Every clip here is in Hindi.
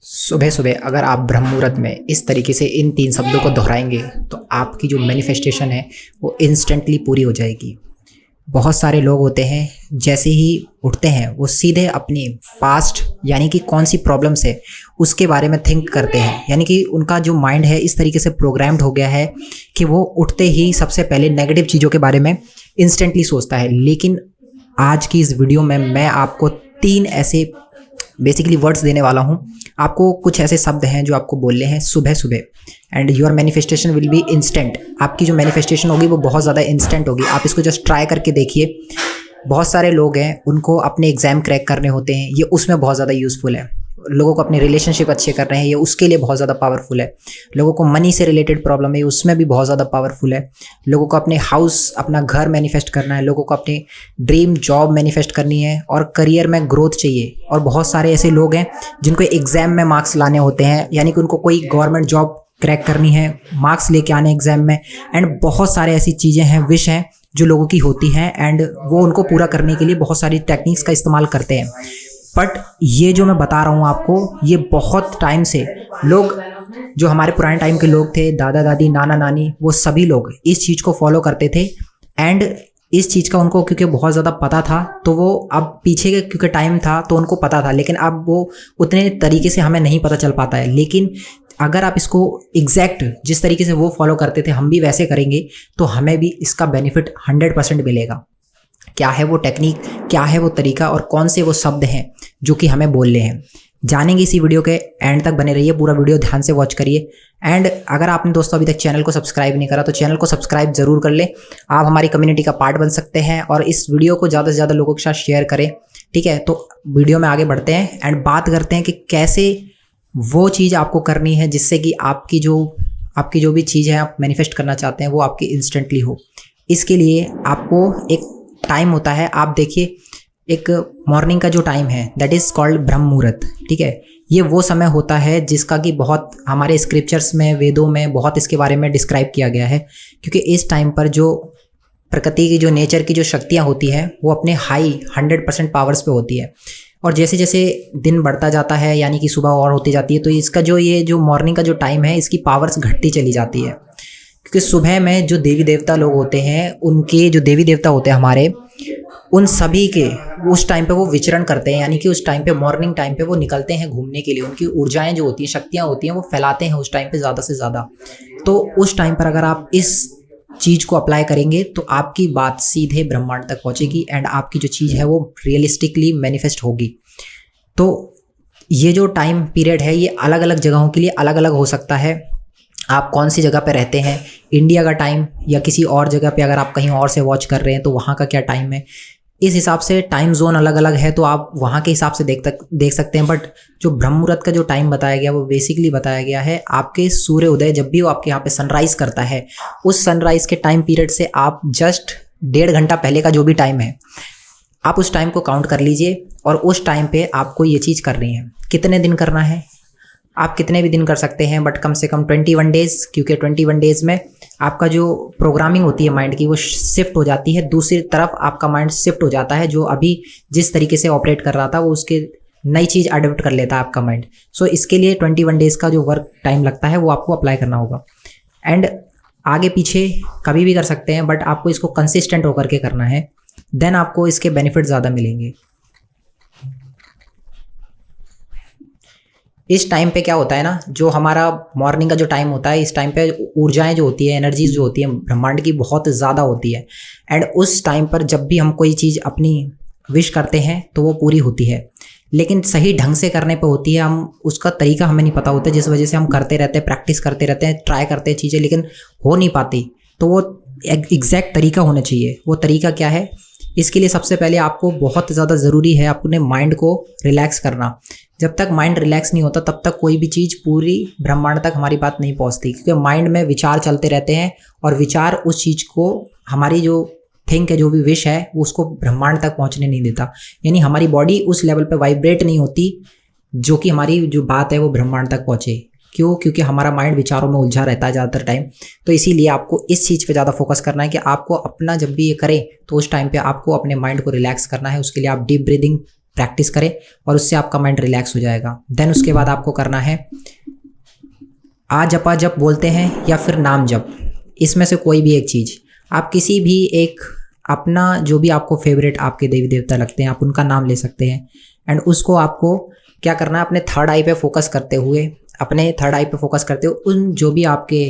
सुबह सुबह अगर आप ब्रह्म मुहूर्त में इस तरीके से इन 3 शब्दों को दोहराएंगे तो आपकी जो मैनिफेस्टेशन है वो इंस्टेंटली पूरी हो जाएगी। बहुत सारे लोग होते हैं जैसे ही उठते हैं वो सीधे अपनी पास्ट यानी कि कौन सी प्रॉब्लम्स है उसके बारे में थिंक करते हैं, यानी कि उनका जो माइंड है इस तरीके से प्रोग्राम्ड हो गया है कि वो उठते ही सबसे पहले नेगेटिव चीज़ों के बारे में इंस्टेंटली सोचता है। लेकिन आज की इस वीडियो में मैं आपको 3 ऐसे बेसिकली वर्ड्स देने वाला हूँ। आपको कुछ ऐसे शब्द हैं जो आपको बोलने हैं सुबह सुबह and your manifestation will be instant. आपकी जो मैनिफेस्टेशन होगी वो बहुत ज़्यादा इंस्टेंट होगी। आप इसको जस्ट ट्राई करके देखिए। बहुत सारे लोग हैं उनको अपने एग्ज़ाम क्रैक करने होते हैं, ये उसमें बहुत ज़्यादा यूज़फुल है। लोगों को अपने रिलेशनशिप अच्छे कर रहे हैं, ये उसके लिए बहुत ज़्यादा पावरफुल है। लोगों को मनी से रिलेटेड प्रॉब्लम है, उसमें भी बहुत ज़्यादा पावरफुल है। लोगों को अपने हाउस अपना घर मैनिफेस्ट करना है, लोगों को अपने ड्रीम जॉब मैनिफेस्ट करनी है और करियर में ग्रोथ चाहिए। और बहुत सारे ऐसे लोग हैं जिनको एग्ज़ाम में मार्क्स लाने होते हैं, यानी कि उनको कोई गवर्नमेंट जॉब क्रैक करनी है, मार्क्स लेके आने एग्ज़ाम में। एंड बहुत सारे ऐसी चीज़ें हैं, विश हैं जो लोगों की होती हैं एंड वो उनको पूरा करने के लिए बहुत सारी टेक्निक्स का इस्तेमाल करते हैं। बट ये जो मैं बता रहा हूँ आपको, ये बहुत टाइम से लोग, जो हमारे पुराने टाइम के लोग थे, दादा दादी नाना नानी, वो सभी लोग इस चीज़ को फॉलो करते थे। एंड इस चीज़ का उनको क्योंकि बहुत ज़्यादा पता था तो वो, अब पीछे के क्योंकि टाइम था तो उनको पता था, लेकिन अब वो उतने तरीके से हमें नहीं पता चल पाता है। लेकिन अगर आप इसको एग्जैक्ट जिस तरीके से वो फॉलो करते थे हम भी वैसे करेंगे तो हमें भी इसका बेनिफिट 100% मिलेगा। क्या है वो टेक्निक, क्या है वो तरीका और कौन से वो शब्द हैं जो कि हमें बोलने हैं, जानेंगे इसी वीडियो के एंड तक। बने रहिए, पूरा वीडियो ध्यान से वॉच करिए। एंड अगर आपने दोस्तों अभी तक चैनल को सब्सक्राइब नहीं करा तो चैनल को सब्सक्राइब जरूर कर लें। आप हमारी कम्युनिटी का पार्ट बन सकते हैं और इस वीडियो को ज़्यादा से ज़्यादा लोगों के साथ शेयर करें, ठीक है। तो वीडियो में आगे बढ़ते हैं एंड बात करते हैं कि कैसे वो चीज़ आपको करनी है जिससे कि आपकी जो भी चीज़ है आप मैनिफेस्ट करना चाहते हैं वो आपकी इंस्टेंटली हो। इसके लिए आपको एक टाइम होता है, आप देखिए, एक मॉर्निंग का जो टाइम है दैट इज़ कॉल्ड ब्रह्म मुहूर्त, ठीक है। ये वो समय होता है जिसका कि बहुत हमारे स्क्रिप्चर्स में, वेदों में बहुत इसके बारे में डिस्क्राइब किया गया है, क्योंकि इस टाइम पर जो प्रकृति की, जो नेचर की जो शक्तियाँ होती हैं वो अपने हाई 100% पावर्स पे होती है। और जैसे जैसे दिन बढ़ता जाता है यानी कि सुबह और होती जाती है तो इसका ये जो मॉर्निंग का जो टाइम है इसकी पावर्स घटती चली जाती है। क्योंकि सुबह में जो देवी देवता लोग होते हैं, उनके जो देवी देवता होते हैं हमारे, उन सभी के उस टाइम पे वो विचरण करते हैं, यानी कि उस टाइम पे मॉर्निंग टाइम पे वो निकलते हैं घूमने के लिए। उनकी ऊर्जाएं जो होती हैं, शक्तियाँ होती हैं, वो फैलाते हैं उस टाइम पे ज़्यादा से ज़्यादा। तो उस टाइम पर अगर आप इस चीज़ को अप्लाई करेंगे तो आपकी बात सीधे ब्रह्मांड तक पहुँचेगी एंड आपकी जो चीज़ है वो रियलिस्टिकली मैनिफेस्ट होगी। तो ये जो टाइम पीरियड है ये अलग अलग जगहों के लिए अलग अलग हो सकता है। आप कौन सी जगह पे रहते हैं, इंडिया का टाइम या किसी और जगह पे अगर आप कहीं और से वॉच कर रहे हैं तो वहाँ का क्या टाइम है, इस हिसाब से टाइम जोन अलग अलग है तो आप वहाँ के हिसाब से देख सकते हैं। बट जो ब्रह्म मुहूर्त का जो टाइम बताया गया वो बेसिकली बताया गया है आपके सूर्य उदय, जब भी वो आपके यहाँ पे सनराइज़ करता है उस सनराइज़ के टाइम पीरियड से आप जस्ट 1.5 घंटा पहले का जो भी टाइम है आप उस टाइम को काउंट कर लीजिए और उस टाइम पे आपको ये चीज़ करनी है। कितने दिन करना है, आप कितने भी दिन कर सकते हैं, बट कम से कम 21 डेज़, क्योंकि 21 डेज़ में आपका जो प्रोग्रामिंग होती है माइंड की वो शिफ्ट हो जाती है, दूसरी तरफ आपका माइंड शिफ्ट हो जाता है। जो अभी जिस तरीके से ऑपरेट कर रहा था वो उसके नई चीज़ अडोप्ट कर लेता है आपका माइंड। सो इसके लिए 21 डेज़ का जो वर्क टाइम लगता है वो आपको अप्लाई करना होगा। एंड आगे पीछे कभी भी कर सकते हैं बट आपको इसको कंसिस्टेंट होकर के करना है, देन आपको इसके बेनिफिट ज़्यादा मिलेंगे। इस टाइम पे क्या होता है ना, जो हमारा मॉर्निंग का जो टाइम होता है इस टाइम पे ऊर्जाएं जो होती है, एनर्जीज जो होती है ब्रह्मांड की बहुत ज़्यादा होती है। एंड उस टाइम पर जब भी हम कोई चीज़ अपनी विश करते हैं तो वो पूरी होती है, लेकिन सही ढंग से करने पे होती है। हम उसका तरीका हमें नहीं पता होता, जिस वजह से हम करते रहते हैं, प्रैक्टिस करते रहते हैं, ट्राई करते हैं चीज़ें, लेकिन हो नहीं पाती। तो वो एग्जैक्ट तरीका होना चाहिए। वो तरीका क्या है, इसके लिए सबसे पहले आपको बहुत ज़्यादा ज़रूरी है अपने माइंड को रिलैक्स करना। जब तक माइंड रिलैक्स नहीं होता तब तक कोई भी चीज़ पूरी ब्रह्मांड तक हमारी बात नहीं पहुंचती, क्योंकि माइंड में विचार चलते रहते हैं और विचार उस चीज़ को, हमारी जो थिंक है, जो भी विश है, वो उसको ब्रह्मांड तक पहुंचने नहीं देता। यानी हमारी बॉडी उस लेवल पे वाइब्रेट नहीं होती जो कि हमारी जो बात है वो ब्रह्मांड तक पहुँचे। क्यों? क्योंकि हमारा माइंड विचारों में उलझा रहता है ज़्यादातर टाइम। तो इसीलिए आपको इस चीज़ पे ज़्यादा फोकस करना है कि आपको अपना जब भी ये करें तो उस टाइम पे आपको अपने माइंड को रिलैक्स करना है। उसके लिए आप डीप ब्रीदिंग प्रैक्टिस करें और उससे आपका माइंड रिलैक्स हो जाएगा। देन उसके बाद आपको करना है आ जपा जप बोलते हैं या फिर नाम जप, इसमें से कोई भी एक चीज़ आप किसी भी एक अपना जो भी आपको फेवरेट आपके देवी देवता लगते हैं आप उनका नाम ले सकते हैं। एंड उसको आपको क्या करना है, अपने थर्ड आई पे फोकस करते हुए उन जो भी आपके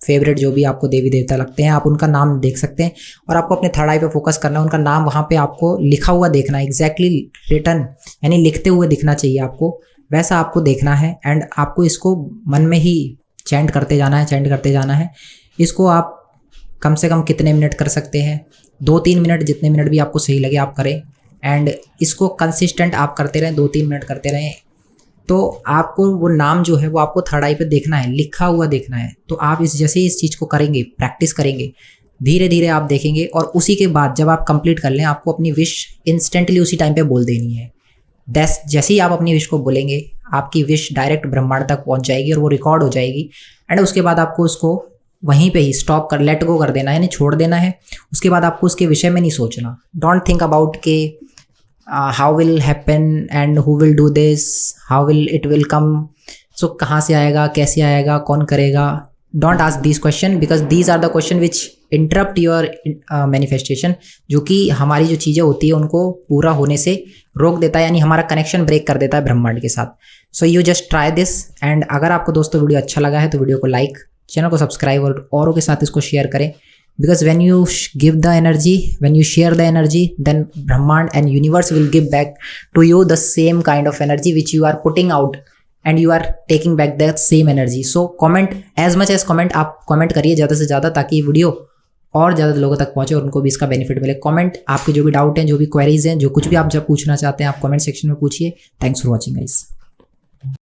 फेवरेट जो भी आपको देवी देवता लगते हैं आप उनका नाम देख सकते हैं और आपको अपने थर्ड आई पे फोकस करना है। उनका नाम वहाँ पे आपको लिखा हुआ देखना है, एग्जैक्टली रिटन यानी लिखते हुए दिखना चाहिए आपको, वैसा आपको देखना है। एंड आपको इसको मन में ही चैंट करते जाना है। इसको आप कम से कम कितने मिनट कर सकते हैं, 2-3 मिनट, जितने मिनट भी आपको सही लगे आप करें। एंड इसको कंसिस्टेंट आप करते रहें, 2-3 मिनट करते रहें। तो आपको वो नाम जो है वो आपको थर्ड आई पे देखना है, लिखा हुआ देखना है। तो आप जैसे ही इस चीज़ को करेंगे, प्रैक्टिस करेंगे, धीरे धीरे आप देखेंगे। और उसी के बाद जब आप कंप्लीट कर लें आपको अपनी विश इंस्टेंटली उसी टाइम पे बोल देनी है। जैसे ही आप अपनी विश को बोलेंगे आपकी विश डायरेक्ट ब्रह्मांड तक पहुंच जाएगी और वो रिकॉर्ड हो जाएगी। एंड उसके बाद आपको उसको वहीं पे ही लेट गो कर देना है, यानी छोड़ देना है। उसके बाद आपको उसके विषय में नहीं सोचना। डोंट थिंक अबाउट के how will happen and who will do this, how will it will come, so कहाँ से आएगा, कैसे आएगा, कौन करेगा। Don't ask this question because these are the question which interrupt your manifestation, जो कि हमारी जो चीज़ें होती है उनको पूरा होने से रोक देता है, यानी हमारा कनेक्शन ब्रेक कर देता है ब्रह्मांड के साथ। So you just try this. And अगर आपको दोस्तों वीडियो अच्छा लगा है तो वीडियो को लाइक, चैनल को सब्सक्राइब और औरों के साथ इसको शेयर करें। Because when you give the energy, when you share the energy, then Brahmand and universe will give back to you the same kind of energy which you are putting out and you are taking back that same energy. So comment as much as comment, आप कमेंट करिए ज़्यादा से ज़्यादा ताकि वीडियो और ज़्यादा लोगों तक पहुँचे और उनको भी इसका बेनिफिट मिले। कमेंट, आपके जो भी डाउट हैं, जो भी क्वेरीज हैं, जो कुछ भी आप जब पूछना चाहते हैं आप कमेंट सेक्शन में पूछिए। Thanks for watching guys.